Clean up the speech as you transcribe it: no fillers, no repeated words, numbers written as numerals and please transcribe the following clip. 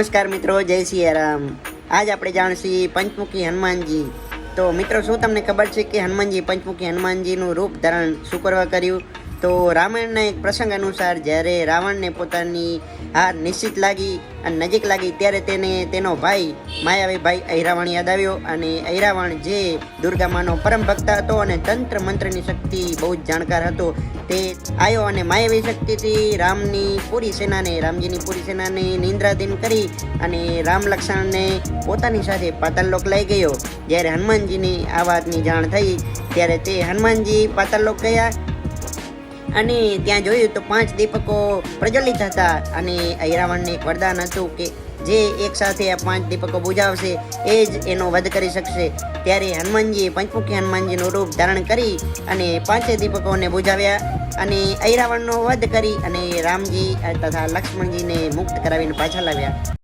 નમસ્કાર મિત્રો, જય સિયારામ। આજ આપણે જાણશી પંચમુખી હનુમાનજી। તો મિત્રો, શું તમને ખબર છે કે હનુમાનજી પંચમુખી હનુમાનજીનું રૂપ ધારણ શું કરવા કર્યું? તો રામાયણના એક પ્રસંગ અનુસાર જ્યારે રાવણને પોતાની હાર નિશ્ચિત લાગી અને નજીક લાગી ત્યારે તેને તેનો ભાઈ માયાવી ભાઈ અહિરાવણ યાદ આવ્યો। અને અહિરાવણ જે દુર્ગા માનો પરમ ભક્ત હતો અને તંત્ર મંત્રની શક્તિ બહુ જ જાણકાર હતો, તે આવ્યો અને માયાવી શક્તિથી રામજીની પૂરી સેનાને નિંદ્રાધીન કરી અને રામ લક્ષ્મણને પોતાની સાથે પાતાળલોક લઈ ગયો। જ્યારે હનુમાનજીની આ વાતની જાણ થઈ ત્યારે તે હનુમાનજી પાતાળલોક ગયા અને ત્યાં જોયું તો 5 દીપકો પ્રજ્વલિત હતા અને અહિરાવણને એક વરદાન હતું કે જે એક સાથે આ 5 દીપકો બુજાવશે એ જ એનો વધ કરી શકશે। ત્યારે હનુમાનજીએ પંચમુખી હનુમાનજીનું રૂપ ધારણ કરી અને 5 દીપકોને બુજાવ્યા અને અહિરાવણનો વધ કરી અને રામજી તથા લક્ષ્મણજીને મુક્ત કરાવીને પાછા લાવ્યા।